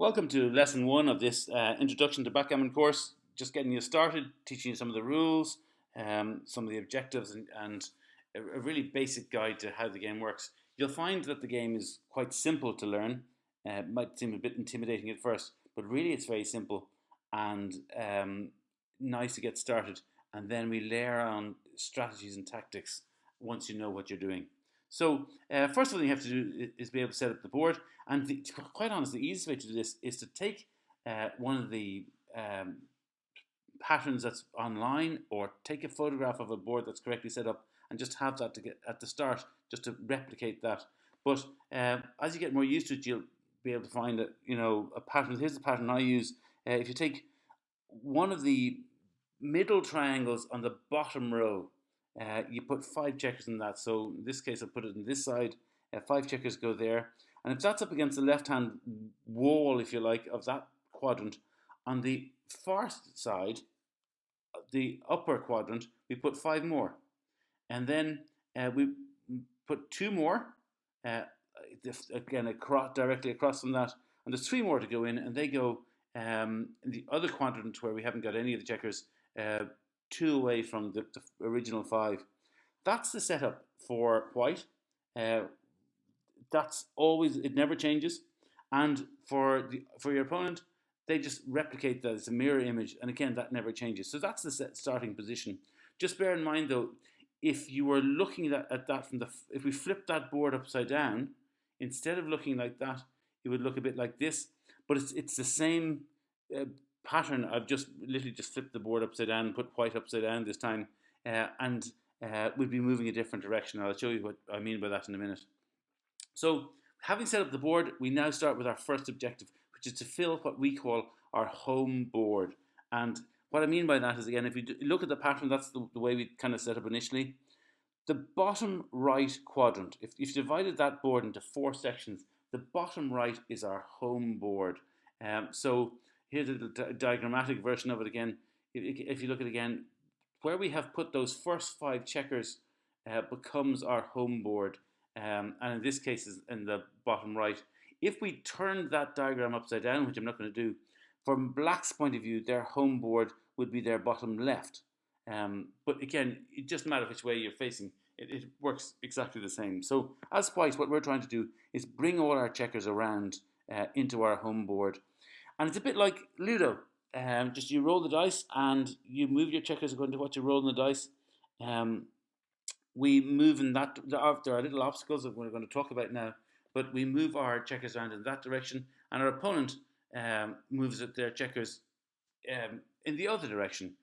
Welcome to lesson one of this introduction to backgammon course. Just getting you started, teaching you some of the rules, some of the objectives, and a really basic guide to how the game works. You'll find that the game is quite simple to learn. It might seem a bit intimidating at first, but really it's very simple and nice to get started. And then we layer on strategies and tactics once you know what you're doing. So first of all, you have to do is be able to set up the board. And quite honestly, the easiest way to do this is to take one of the patterns that's online, or take a photograph of a board that's correctly set up, and just have that to get at the start, just to replicate that. But as you get more used to it, you'll be able to find a pattern. Here's the pattern I use. If you take one of the middle triangles on the bottom row, you put 5 checkers in that. So in this case, I'll put it on this side. 5 checkers go there. And if that's up against the left-hand wall, if you like, of that quadrant, on the far side, the upper quadrant, we put 5 more. And then we put 2 more, again, directly across from that. And there's 3 more to go in, and they go in the other quadrant where we haven't got any of the checkers, 2 away from the original 5. That's the setup for white. That's always, it never changes. And for your opponent, they just replicate that. It's a mirror image, and again, that never changes. So that's the starting position. Just bear in mind though, if you were looking at that from if we flip that board upside down, instead of looking like that, it would look a bit like this. But it's the same pattern. I've just literally just flipped the board upside down and put white upside down this time, and we'd be moving a different direction. I'll show you what I mean by that in a minute. So having set up the board, we now start with our first objective, which is to fill what we call our home board. And what I mean by that is, again, if you look at the pattern, that's the way we kind of set up initially. The bottom right quadrant, if you've divided that board into 4 sections, the bottom right is our home board. So here's a diagrammatic version of it again. If you look at it again, where we have put those first 5 checkers becomes our home board. And in this case is in the bottom right. If we turn that diagram upside down, which I'm not going to do, from black's point of view, their home board would be their bottom left. But again, it doesn't matter which way you're facing, it works exactly the same. So as white, what we're trying to do is bring all our checkers around into our home board. And it's a bit like Ludo. Just you roll the dice and you move your checkers according to what you roll in the dice. We move in that, there are little obstacles that we're going to talk about now, but we move our checkers around in that direction, and our opponent moves their checkers in the other direction,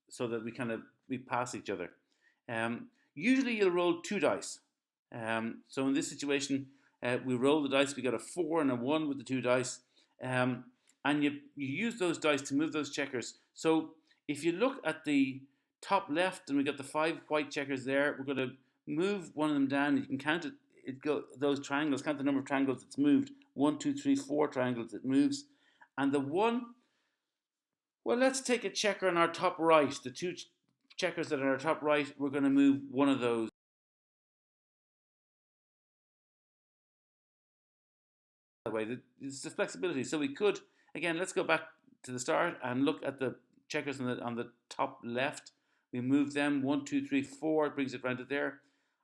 so that we pass each other. Usually you'll roll 2 dice. So in this situation, we roll the dice. We got a 4 and a 1 with the 2 dice, and you use those dice to move those checkers. So if you look at the top left, and we got the 5 white checkers there, we're going to move one of them down. You can count it. Those triangles. Count the number of triangles it's moved. 1, 2, 3, 4 triangles it moves, and the 1. Well, let's take a checker on our top right. The 2 checkers that are on our top right, we're going to move one of those. That way, it's the flexibility. So we could, again, let's go back to the start and look at the checkers on the top left. We move them 1, 2, 3, 4. It brings it round to there,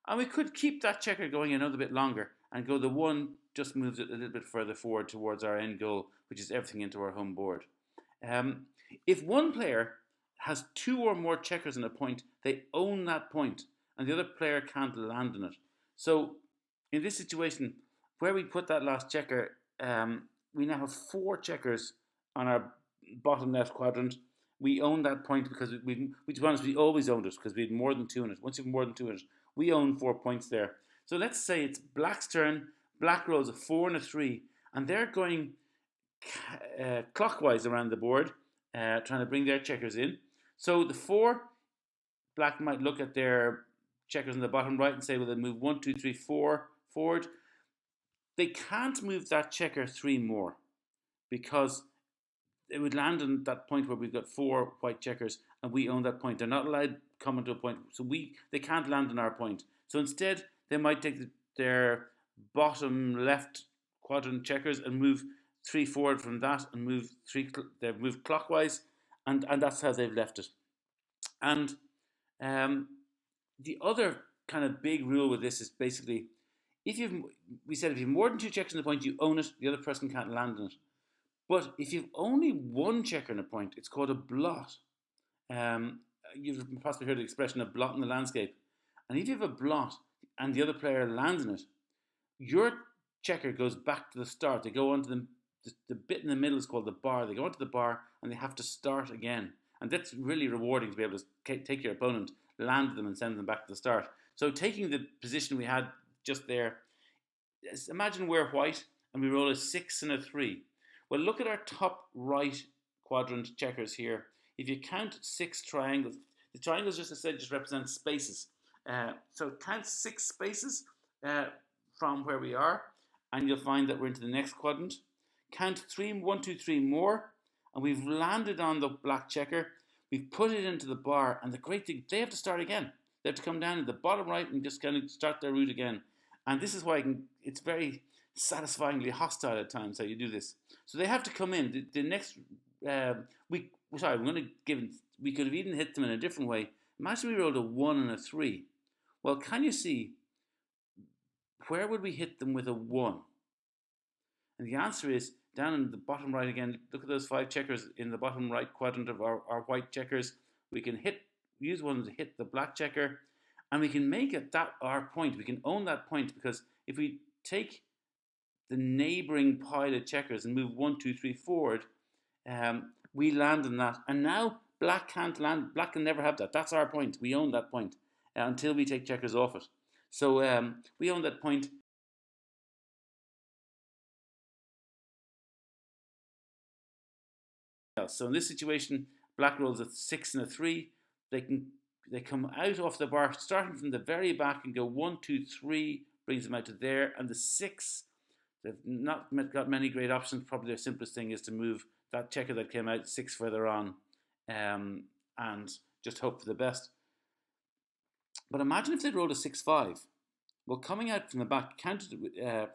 and we could keep that checker going another bit longer and go the 1 just moves it a little bit further forward towards our end goal, which is everything into our home board. If one player has 2 or more checkers in a point, they own that point, and the other player can't land on it. So in this situation, where we put that last checker, we now have 4 checkers on our bottom left quadrant. We own that point because to be honest, we always owned it because we had more than 2 in it. Once you have more than 2 in it, we own 4 points there. So let's say it's black's turn. Black rolls a 4 and a 3, and they're going clockwise around the board, trying to bring their checkers in. So the 4, black might look at their checkers on the bottom right and say, well, they move 1, 2, 3, 4 forward. They can't move that checker 3 more because it would land on that point where we've got 4 white checkers and we own that point. They're not allowed to come into a point, so they can't land on our point. So instead, they might take their bottom left quadrant checkers and move three forward from that and move three. They've moved clockwise, and that's how they've left it. And um, the other kind of big rule with this is basically if you've we said if you've more than two checkers in the point, you own it. The other person can't land on it. But if you've only one checker in a point, it's called a blot. Um, you've possibly heard the expression "a blot in the landscape." And if you have a blot and the other player lands in it, your checker goes back to the start. They go onto the bit in the middle is called the bar. They go onto the bar and they have to start again. And that's really rewarding to be able to take your opponent, land them, and send them back to the start. So taking the position we had just there, imagine we're white and we roll a 6 and a 3. Well, look at our top right quadrant checkers here. If you count 6 triangles, the triangles just represent spaces. So count 6 spaces from where we are, and you'll find that we're into the next quadrant. Count 1, 2, 3 more, and we've landed on the black checker. We've put it into the bar, and the great thing, they have to start again. They have to come down at the bottom right and just kind of start their route again. And this is why it's very satisfyingly hostile at times how you do this. So they have to come in. The next we could have even hit them in a different way. Imagine we rolled a 1 and a 3. Well, can you see where would we hit them with a 1? And the answer is down in the bottom right again. Look at those 5 checkers in the bottom right quadrant of our white checkers. We can use one to hit the black checker, and we can make it that our point. We can own that point because if we take the neighboring pile of checkers and move 1, 2, 3 forward, we land in that. And now black can't land. Black can never have that. That's our point. We own that point until we take checkers off it. So we own that point. So in this situation, black rolls a 6 and a 3. They come out off the bar, starting from the very back, and go 1, 2, 3, brings them out to there. And the 6, they've not got many great options. Probably their simplest thing is to move that checker that came out 6 further on, and just hope for the best. But imagine if they'd rolled a 6, 5. Well, coming out from the back, counted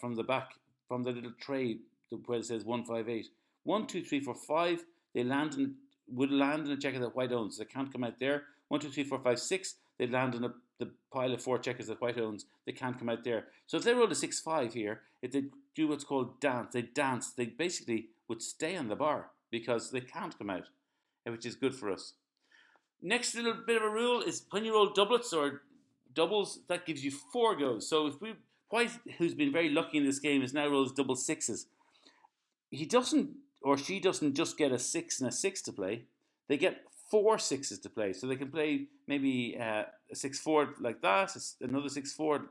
from the back, from the little tray where it says 1, 5, 8. 1, 2, 3, 4, 5. They would land in a checker that white owns. They can't come out there. 1, 2, 3, 4, 5, 6. They land in the pile of 4 checkers that white owns. They can't come out there. So if they rolled a 6, 5 here, if they do what's called dance, they basically would stay on the bar because they can't come out, which is good for us. Next little bit of a rule is when you roll doublets or doubles, that gives you 4 goes. So if white, who's been very lucky in this game, is now rolls double 6s. He doesn't or she doesn't just get a 6 and a 6 to play. They get 4 6s to play. So they can play maybe a 6 forward like that, another 6 forward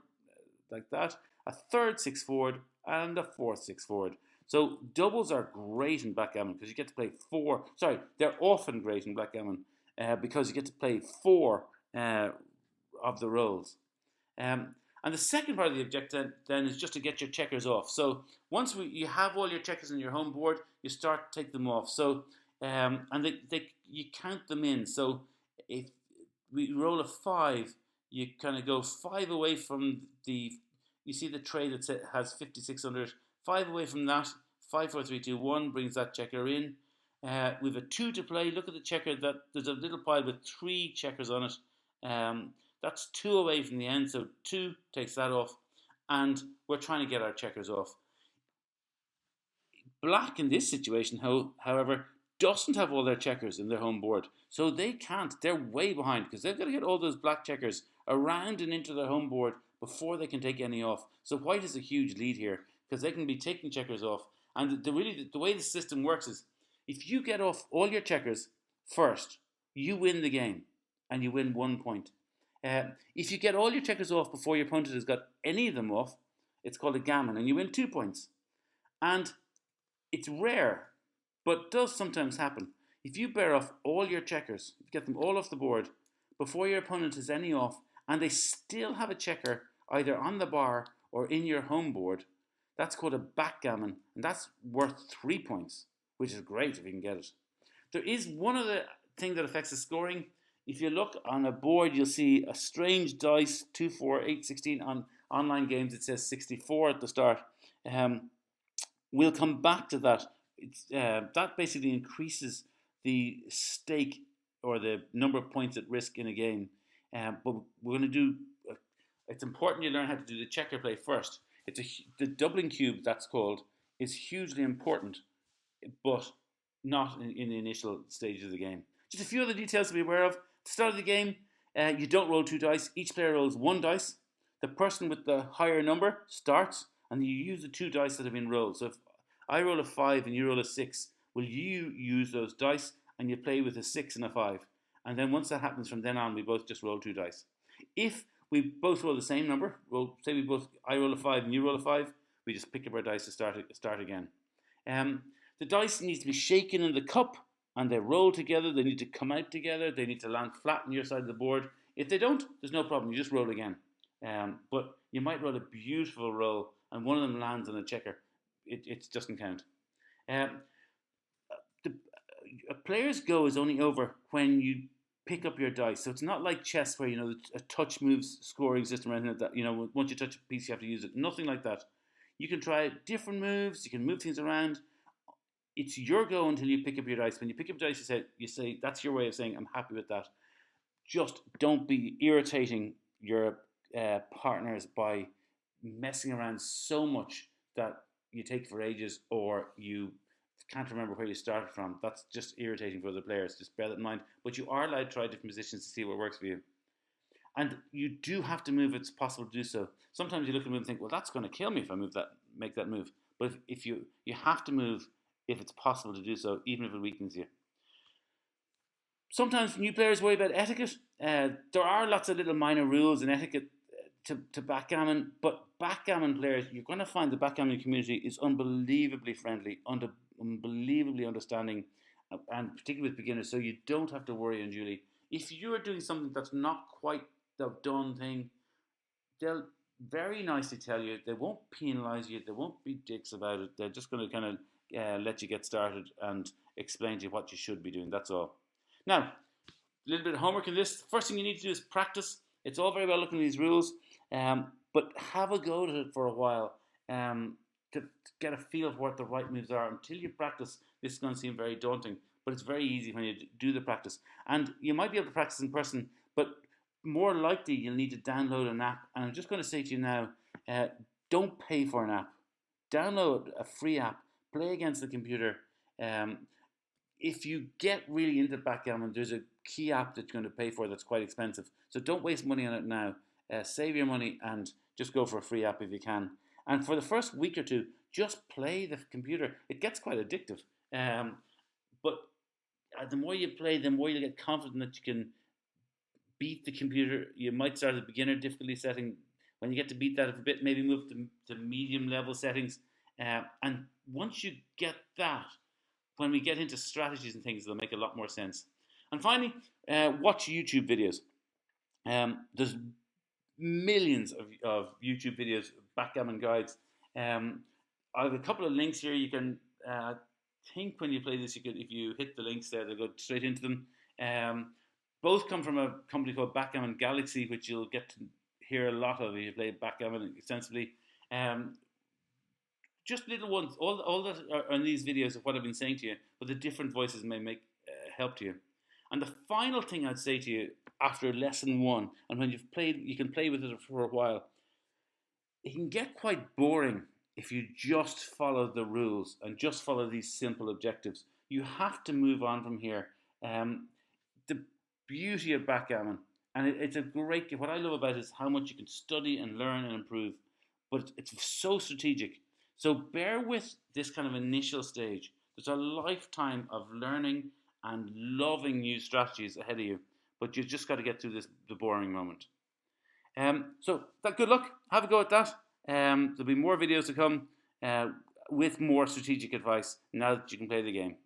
like that, a third 6 forward, and a fourth 6 forward. So doubles are great in backgammon because you get to play 4. Sorry, they're often great in backgammon because you get to play 4 of the rolls. And the second part of the objective then is just to get your checkers off. So once you have all your checkers on your home board, you start to take them off. So and you count them in. So if we roll a 5, you kind of go 5 away from you see the tray that has 56 under it. 5 away from that. 5, 4, 3, 2, 1 brings that checker in. We have a 2 to play. Look at the checker there's a little pile with 3 checkers on it. That's 2 away from the end, so 2 takes that off, and we're trying to get our checkers off. Black in this situation, however, doesn't have all their checkers in their home board, so they can't. They're way behind because they've got to get all those black checkers around and into their home board before they can take any off. So white has a huge lead here because they can be taking checkers off. And the way the system works is if you get off all your checkers first, you win the game and you win 1 point. If you get all your checkers off before your opponent has got any of them off, it's called a gammon, and you win 2 points. And it's rare, but does sometimes happen. If you bear off all your checkers, get them all off the board, before your opponent has any off, and they still have a checker either on the bar or in your home board, that's called a backgammon, and that's worth 3 points, which is great if you can get it. There is one other thing that affects the scoring. If you look on a board, you'll see a strange dice, 2, 4, 8, 16. On online games, it says 64 at the start. We'll come back to that. That basically increases the stake or the number of points at risk in a game. But we're going to do. It's important you learn how to do the checker play first. The doubling cube, that's called, is hugely important, but not in the initial stages of the game. Just a few other details to be aware of. At the start of the game, you don't roll 2 dice. Each player rolls 1 dice. The person with the higher number starts, and you use the 2 dice that have been rolled. So if I roll a 5 and you roll a 6, will you use those dice and you play with a 6 and a 5? And then once that happens, from then on, we both just roll 2 dice. If we both roll the same number, say I roll a 5 and you roll a 5, we just pick up our dice to start again. The dice needs to be shaken in the cup, and they roll together. They need to come out together. They need to land flat on your side of the board. If they don't, there's no problem. You just roll again. But you might roll a beautiful roll, and one of them lands on a checker. It doesn't count. A player's go is only over when you pick up your dice. So it's not like chess where a touch moves scoring system or anything like that. Once you touch a piece, you have to use it. Nothing like that. You can try different moves. You can move things around. It's your go until you pick up your dice. When you pick up dice, you say that's your way of saying I'm happy with that. Just don't be irritating your partners by messing around so much that you take for ages or you can't remember where you started from. That's just irritating for other players. Just bear that in mind. But you are allowed to try different positions to see what works for you. And you do have to move if it's possible to do so. Sometimes you look at a move and think, well, that's going to kill me if I make that move. But if you have to move if it's possible to do so, even if it weakens you. Sometimes new players worry about etiquette. There are lots of little minor rules and etiquette to backgammon, but backgammon players, you're going to find the backgammon community is unbelievably friendly, unbelievably understanding, and particularly with beginners, so you don't have to worry unduly. If you're doing something that's not quite the done thing, they'll very nicely tell you. They won't penalise you. They won't be dicks about it. They're just going to kind of let you get started and explain to you what you should be doing. That's all. Now, a little bit of homework in this. First thing you need to do is practice. It's all very well looking at these rules, but have a go at it for a while to get a feel of what the right moves are. Until you practice, this is going to seem very daunting, but it's very easy when you do the practice. And you might be able to practice in person, but more likely you'll need to download an app. And I'm just going to say to you now, don't pay for an app. Download a free app. Play against the computer. If you get really into backgammon, there's a key app that you're going to pay for that's quite expensive. So don't waste money on it now. Save your money and just go for a free app if you can. And for the first week or two, just play the computer. It gets quite addictive. But the more you play, the more you get confident that you can beat the computer. You might start at the beginner difficulty setting. When you get to beat that a bit, maybe move to medium level settings. And once you get that, when we get into strategies and things, they'll make a lot more sense. And finally, watch YouTube videos. There's millions of YouTube videos, backgammon guides. I have a couple of links here. You can think when you play this, if you hit the links there, they'll go straight into them. Both come from a company called Backgammon Galaxy, which you'll get to hear a lot of if you play backgammon extensively. Just little ones. All that are in these videos of what I've been saying to you, but the different voices may make help to you. And the final thing I'd say to you after lesson 1, and when you've played, you can play with it for a while. It can get quite boring if you just follow the rules and just follow these simple objectives. You have to move on from here. The beauty of backgammon, and it's a great. What I love about it is how much you can study and learn and improve, but it's so strategic. So bear with this kind of initial stage. There's a lifetime of learning and loving new strategies ahead of you, but you've just got to get through the boring moment. So good luck. Have a go at that. There'll be more videos to come with more strategic advice now that you can play the game.